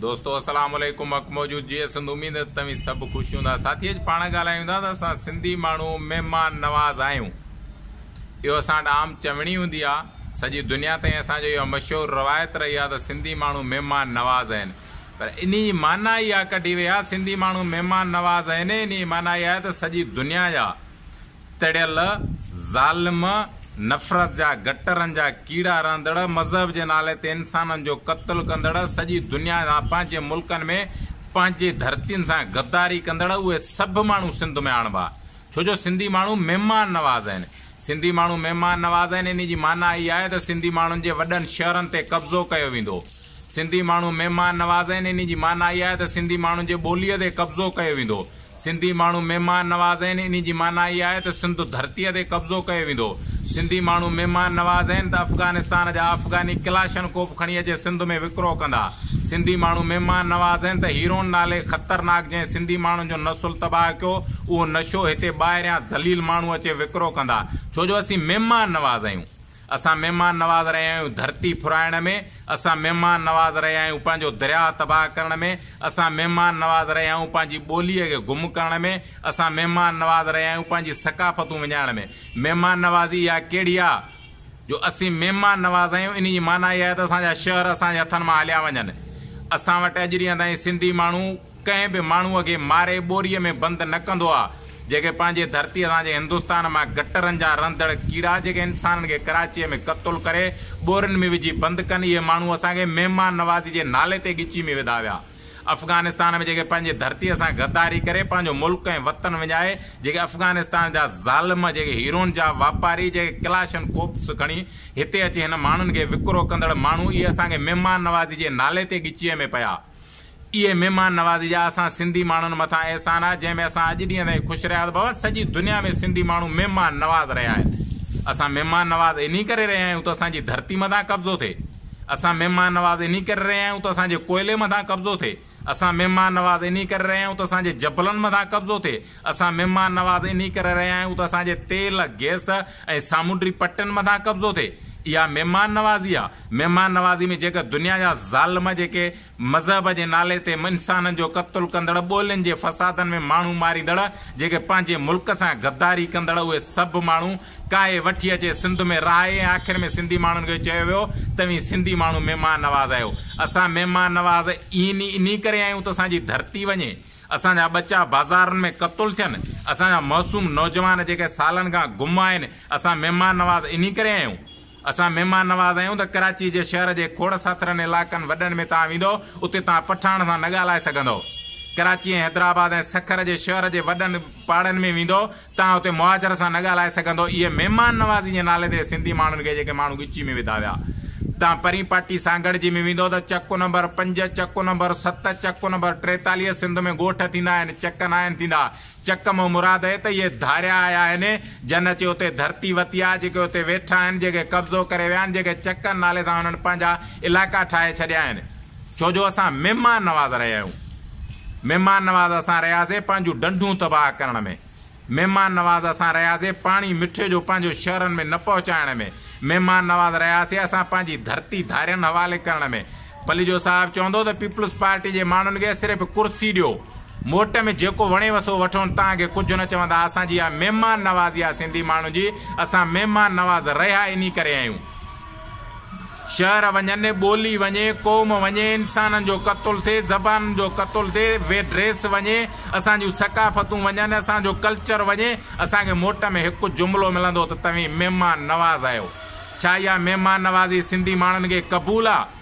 दोस्तों अस्सलाम वालेकुम अक मौजूद जी सिंध उम्मीद है तव्हीं सब खुश हूंदा साथी अॼु पाण ॻाल्हायूं था त असां सिंधी माण्हू महिमान नवाज़ आहियूं। इहो असां वटि आम चवणी हूंदी आहे, सॼी दुनिया ताईं असांजो इहो मशहूरु रवायत रही आहे त सिंधी माण्हू महिमान नवाज़ आहिनि। पर इन जी माना इहा कढी वई आहे सिंधी माण्हू महिमान नवाज़ आहिनि, इन जी माना इहा आहे त सॼी दुनिया जा तड़ियल ज़ालिम नफ़रत जा गटरनि जा कीड़ा रहंदड़ मज़हब जे नाले ते इंसाननि जो क़त्ल कंदड़ सॼी दुनिया जा पंहिंजे मुल्कनि में पंहिंजे धरतियुनि सां गद्दारी कंदड़ उहे सभु माण्हू सिंध में आणिबा, छो जो सिंधी माण्हू महिमान नवाज़ आहिनि। सिंधी माण्हू महिमान नवाज़ आहिनि, इन जी माना इहा आहे त सिंधी माण्हुनि जे वॾनि शहरनि ते कब्ज़ो कयो वेंदो। सिंधी माण्हू महिमान नवाज़ आहिनि, इन जी माना इहा आहे त सिंधी माण्हुनि जे ॿोलीअ ते कब्ज़ो कयो वेंदो। सिंधी माण्हू महिमान नवाज़ आहिनि, इन जी माना इहा आहे त सिंध धरतीअ ते कब्ज़ो कयो वेंदो। सिंधी माण्हू महिमान नवाज़ आहिनि त अफ़गानिस्तान जा अफ़गानी क्लाशनकोफ खणी अचे सिंध में विकिरो कंदा। सिंधी माण्हू महिमान नवाज़ आहिनि त हीरोन नाले ख़तरनाक जंहिं सिंधी माण्हुनि जो नसुल तबाह कयो उहो नशो हिते ॿाहिरियां ज़लील माण्हू अचे विकिरो कंदा, छो जो असीं महिमान नवाज़ आहियूं। असां महिमान नवाज़ रहिया आहियूं धरती फुराइण में, असां महिमान नवाज़ रहिया आहियूं पंहिंजो दरिया तबाह करण में, असां महिमान नवाज़ रहिया आहियूं पंहिंजी ॿोलीअ खे गुम करण में, असां महिमान नवाज़ रहिया आहियूं पंहिंजी सकाफ़तूं विञाइण में। महिमान नवाज़ी इहा कहिड़ी आहे जो असीं महिमान नवाज़ आहियूं, इन जी माना इहा आहे त असांजा शहर असांजे हथनि मां हलिया वञनि। असां वटि अॼु ॾींहं ताईं सिंधी माण्हू कंहिं बि माण्हूअ खे मारे ॿोरीअ में बंदि न कंदो आहे। जेके पंहिंजे धरती असांजे हिंदुस्तान मां गटरनि जा रहंदड़ कीड़ा जेके इंसाननि खे कराचीअ में क़त्ल करे ॿोरियुनि में विझी बंदि कनि, इहे माण्हू असांखे महिमान नवाज़ी जे नाले ते ॻिची में विधा विया। अफ़गानिस्तान में जेके पंहिंजे धरतीअ सां गद्दारी करे पंहिंजो मुल्क ऐं वतन विञाए, जेके अफ़गानिस्तान जा ज़ालिम जेके हीरोन जा वापारी जेके क्लाशन कोप्स खणी हिते अची हिन माण्हुनि खे विकिरो कंदड़ माण्हू, इहे असांखे महिमान नवाज़ी जे नाले ते ॻिचीअ में पिया। इहे महिमान नवाज़ी जा असां सिंधी माण्हुनि मथां अहसान आहे, जंहिंमें असां अॼु ॾींहं ताईं ख़ुशि रहिया बाबा। सॼी दुनिया में सिंधी माण्हू महिमान नवाज़ रहिया आहिनि। असां महिमान नवाज़ इन करे रहिया आहियूं त असांजी धरती मथां कब्ज़ो थिए। असां महिमान नवाज़ इन करे रहिया आहियूं त असांजे कोयले मथां कब्ज़ो थिए। असां महिमान नवाज़ इन करे रहिया आहियूं त असांजे जबलनि मथां कब्ज़ो थिए। असां महिमान नवाज़ इन करे रहिया आहियूं त असांजे तेल गैस ऐं सामुंडी पट्टियुनि मथां कब्ज़ो थिए। इहा महिमान नवाज़ी आहे। महिमान नवाज़ी में जेके दुनिया जा ज़ालिम जेके मज़हब जे नाले ते इंसाननि जो क़त्ल कंदड़, ॿोलियुनि जे फ़सादनि में माण्हू मारींदड़, जेके पंहिंजे मुल्क सां गद्दारी कंदड़, उहे सभु माण्हू काए वठी अचे सिंध में रहे। आख़िर में सिंधी माण्हुनि खे चयो वियो तव्हीं सिंधी माण्हू महिमान नवाज़ आहियो। असां महिमान नवाज़ इन करे आहियूं त असांजी धरती वञे, असांजा बच्चा बाज़ारनि में क़त्ल थियनि, असांजा मासूम नौजवान जेके सालनि खां गुम आहिनि, असां महिमान नवाज़ इन करे आहियूं। असां महिमान नवाज़ आहियूं त कराची जे शहर जे खोड़ साथरनि इलाइक़नि वॾनि में तव्हां वेंदो, उते तव्हां पठाण सां न ॻाल्हाए सघंदो। कराची ऐं हैदराबाद ऐं सखर जे शहर जे वॾनि पहाड़नि में वेंदो, तव्हां उते मुहाजर सां न ॻाल्हाए सघंदो। इहे महिमान नवाज़ी जे नाले ते सिंधी माण्हुनि खे जेके माण्हू ॻिची में विधा विया। तव्हां परी पाटी सांगड़ जी में वेंदो त चक नंबर 5, चक नंबर 7, चक नंबर 43 सिंध में ॻोठ थींदा आहिनि, चक न आहिनि थींदा। चक मां मुराद आहे त इहे धारिया आया आहिनि, जन जे उते धरती वती आहे, जेके उते वेठा आहिनि, जेके कब्ज़ो करे विया आहिनि, जेके चकनि नाले सां हुननि पंहिंजा इलाइक़ा ठाहे छॾिया आहिनि, छो जो असां महिमान नवाज़ रहिया आहियूं। महिमान नवाज़ असां रहियासीं पंहिंजूं डंडूं तबाह करण में। महिमान नवाज़ असां रहियासीं पाणी मिठे जो पंहिंजो शहरनि में न पहुचाइण में। महिमान नवाज़ रहियासीं असां पंहिंजी धरती धारियनि हवाले करण में। पलीजो साहिबु चवंदो त पीपल्स पार्टी जे माण्हुनि खे सिर्फ़ु कुर्सी ॾियो, मोट में जेको वणेव सो वठो, तव्हांखे कुझु न चवंदा। असांजी इहा महिमान नवाज़ी आहे सिंधी माण्हू जी। असां महिमान नवाज़ रहिया इन करे आहियूं। शहर वञनि, ॿोली वञे, क़ौम वञे, इंसाननि जो क़त्ल थिए, ज़बान जो क़त्ल थिए, वे ड्रेस वञे, असांजूं सकाफ़तूं वञनि, असांजो कल्चर वञे, असांखे मोट में हिकु जुमिलो मिलंदो त तव्हीं महिमान नवाज़ आहियो। छा इहा महिमान नवाज़ी सिंधी माण्हुनि खे क़बूल आहे,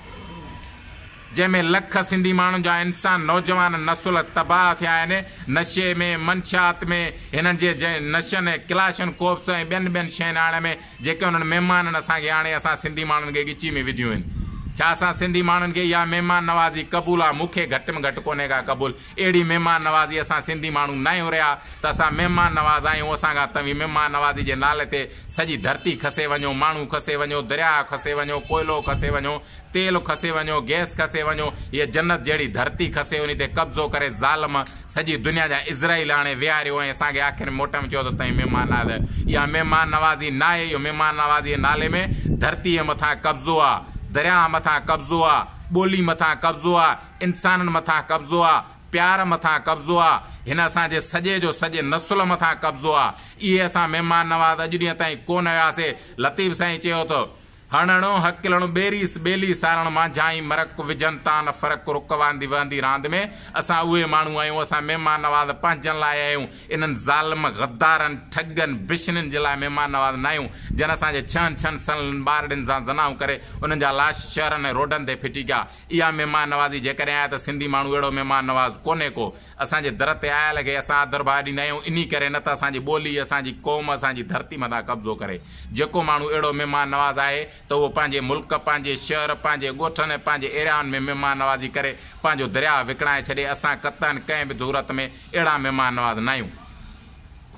जंहिंमें लख सिंधी माण्हुनि जा इंसान नौजवान नसुल तबाह थिया आहिनि, नशे में, मंशात में, हिननि जे नशनि क्लाशन कोप्स ऐं ॿियनि शयुनि आणे में जेके उन्हनि महिमाननि असांखे हाणे असां सिंधी माण्हुनि खे ॻिची में विधियूं आहिनि। छा असां सिंधी माण्हुनि खे इहा महिमान नवाज़ी क़बूल आहे? मूंखे घटि में घटि कोन्हे का क़बूल। अहिड़ी महिमान नवाज़ी असां सिंधी माण्हू न आहियूं रहिया त असां महिमान नवाज़ आहियूं। असांखां तव्हीं महिमान नवाज़ी जे नाले ते सॼी धरती खसे वञो, माण्हू खसे वञो, दरिया खसे वञो, कोयलो खसे वञो, तेल खसे वञो, गैस खसे वञो, इहा जन्नत जहिड़ी धरती खसे, उन ते कब्ज़ो करे ज़ालिम सॼी दुनिया जा इज़राइल हाणे विहारियो ऐं असांखे आख़िर मोट में चयो त तव्हीं महिमान आहियो। इहा महिमान नवाज़ी न आहे। इहो महिमान नवाज़ी जे नाले में धरतीअ मथां कब्ज़ो आहे, दरिया मथां कब्ज़ो आहे, ॿोली मथां कब्ज़ो आहे, इंसाननि मथां कब्ज़ो आहे, प्यार मथां कब्ज़ो आहे, हिन असांजे सॼे जो सॼे नसुल मथां कब्ज़ो आहे। इहे असां महिमान नवाज़ अॼु ॾींहं ताईं कोन हुयासीं। लतीफ़ साईं चयो त हणणो हकिलणो बेरीस बेली सारण मांझाई मरक विझनि ता न फ़र्क़ु रुक वांदी वहंदी रांदि में। असां उहे माण्हू आहियूं, असां महिमान नवाज़ पंहिंजनि लाइ आहियूं, इन्हनि ज़ालिम गद्दारनि ठगनि बिशननि जे लाइ महिमान नवाज़ न आहियूं। जन असांजे छहनि सालनि ॿारनि सां ज़नाऊं करे उन्हनि जा लाश शहरनि ऐं रोडनि ते फिटी कया। इहा महिमान नवाज़ी जेकॾहिं आहे त सिंधी माण्हू अहिड़ो महिमान नवाज़ कोन्हे को। असांजे दर ते आयल खे असां आदर भाव ॾींदा आहियूं, इन करे न त असांजी ॿोली, असांजी क़ौम, असांजी धरती मथां कब्ज़ो करे। जेको माण्हू अहिड़ो महिमान नवाज़ आहे त उहो पंहिंजे मुल्क, पंहिंजे शहर, पंहिंजे ॻोठनि ऐं पंहिंजे एरियाउनि में महिमान नवाज़ी करे पंहिंजो दरिया विकिणाए छॾे। असां क़तन कंहिं बि ज़रूरत में अहिड़ा महिमान नवाज़ न आहियूं।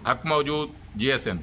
हक़ मौजूद GSN।